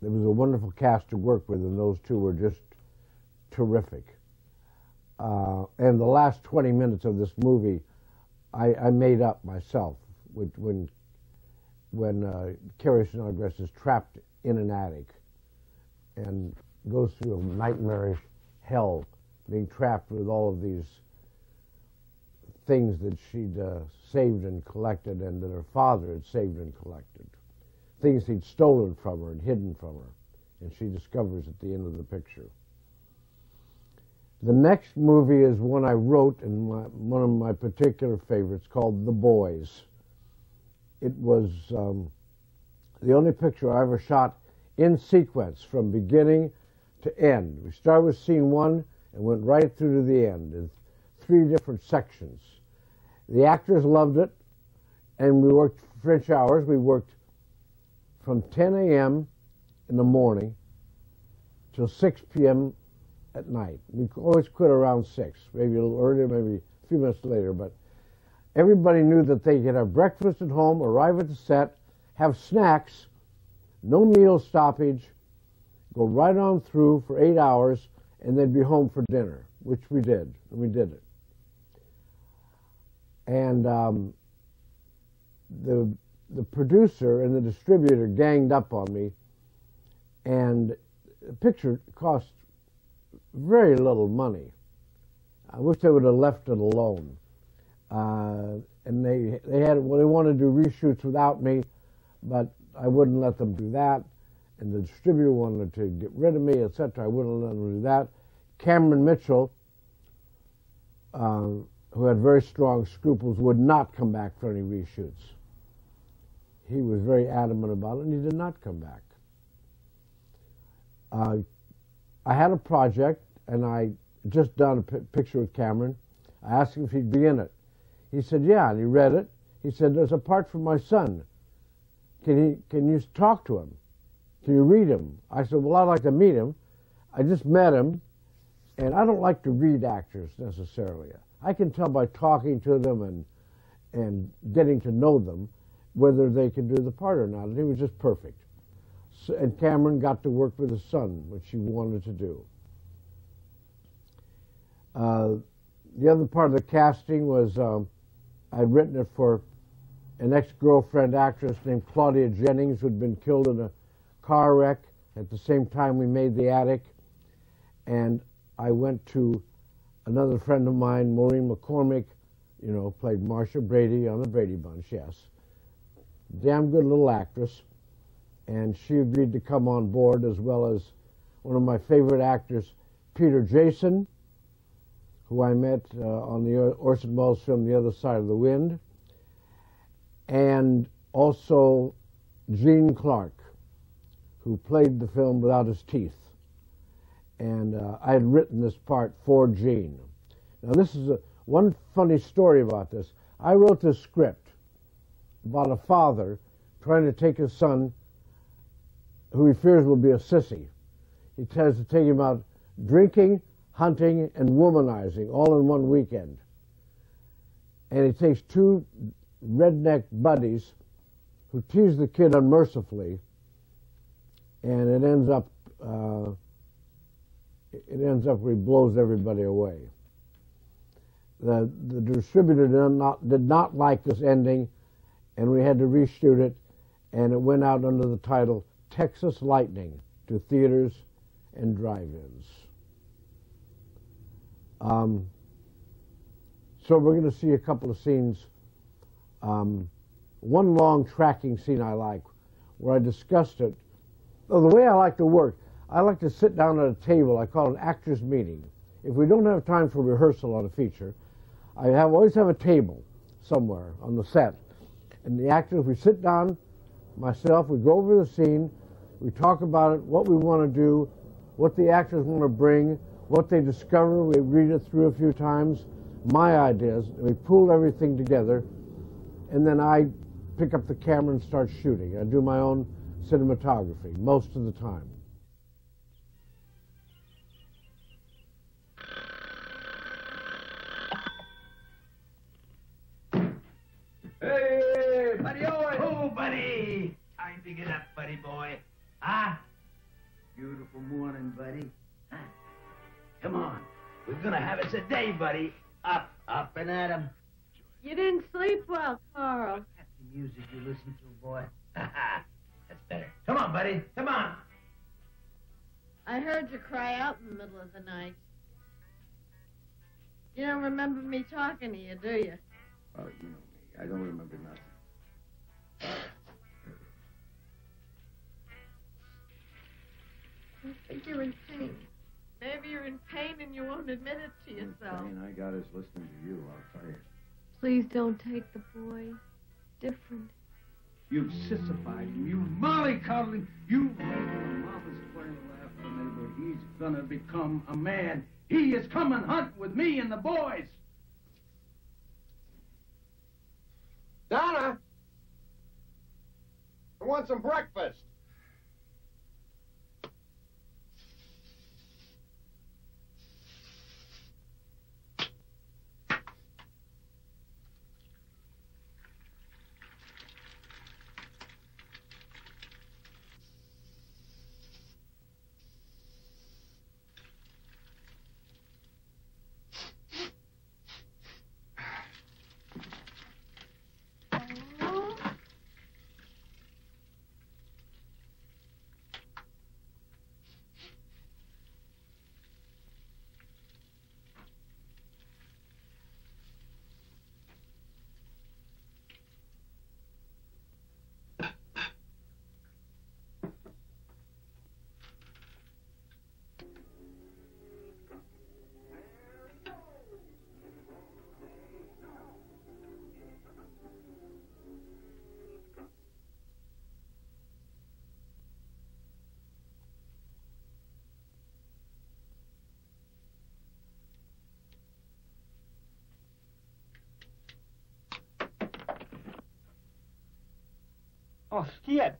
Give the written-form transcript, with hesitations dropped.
There was a wonderful cast to work with, and those two were just terrific. And the last 20 minutes of this movie, I made up myself when Carrie Snodgrass is trapped in an attic and goes through a nightmarish hell, being trapped with all of these things that she'd saved and collected, and that her father had saved and collected. Things he'd stolen from her and hidden from her, and she discovers at the end of the picture. The next movie is one I wrote, and one of my particular favorites, called The Boys. It was the only picture I ever shot in sequence from beginning to end. We started with scene one and went right through to the end in 3 different sections. The actors loved it, and we worked French hours. We worked from 10 a.m. in the morning till 6 p.m. at night. We always quit around 6, maybe a little earlier, maybe a few minutes later, but everybody knew that they could have breakfast at home, arrive at the set, have snacks, no meal stoppage, go right on through for 8 hours, and they'd be home for dinner, which we did, and we did it. And the producer and the distributor ganged up on me, and the picture cost very little money. I wish they would have left it alone. And they wanted to do reshoots without me, but I wouldn't let them do that. And the distributor wanted to get rid of me, etc. I wouldn't let them do that. Cameron Mitchell, who had very strong scruples, would not come back for any reshoots. He was very adamant about it, and he did not come back. I had a project, and I just done a picture with Cameron. I asked him if he'd be in it. He said, yeah, and he read it. He said, there's a part for my son. Can you talk to him? Can you read him? I said, well, I'd like to meet him. I just met him, and I don't like to read actors necessarily. I can tell by talking to them and getting to know them whether they can do the part or not, and he was just perfect. So, and Cameron got to work with his son, which he wanted to do. The other part of the casting was I'd written it for an ex-girlfriend actress named Claudia Jennings, who'd been killed in a car wreck at the same time we made The Attic. And I went to another friend of mine, Maureen McCormick, you know, played Marcia Brady on the Brady Bunch, yes. Damn good little actress. And she agreed to come on board, as well as one of my favorite actors, Peter Jason, who I met on the Orson Welles film The Other Side of the Wind, and also Gene Clark, who played the film without his teeth. And I had written this part for Gene. Now this is one funny story about this. I wrote this script about a father trying to take his son, who he fears will be a sissy. He tries to take him out drinking, hunting, and womanizing all in one weekend. And he takes 2 redneck buddies who tease the kid unmercifully, and it ends up where he blows everybody away. The distributor did not like this ending, and we had to reshoot it, and it went out under the title Texas Lightning to theaters and drive-ins. So we're going to see a couple of scenes. One long tracking scene I like, where I discussed it. Oh, the way I like to work, I like to sit down at a table. I call it an actor's meeting. If we don't have time for rehearsal on a feature, I always have a table somewhere on the set. And the actors, we sit down, myself, we go over the scene, we talk about it, what we want to do, what the actors want to bring, what they discover, we read it through a few times, my ideas, and we pool everything together, and then I pick up the camera and start shooting. I do my own cinematography most of the time. Hey, buddy, oh, buddy! Time to get up, buddy boy. Ah, beautiful morning, buddy. Huh? Come on. We're gonna have us a day, buddy. Up and at 'em. You didn't sleep well, Carl. That's the music you listen to, boy. That's better. Come on, buddy. Come on. I heard you cry out in the middle of the night. You don't remember me talking to you, do you? Oh, you know me. I don't remember nothing. I think you're in pain. Maybe you're in pain and you won't admit it to yourself. The pain I got is listening to you, I'll tell you. Please don't take the boy. Different. You sissified him, you mollycoddling, you... Mama's playing laughter, neighbor. He's gonna become a man. He is coming hunt with me and the boys. Donna! I want some breakfast. Oh, shit.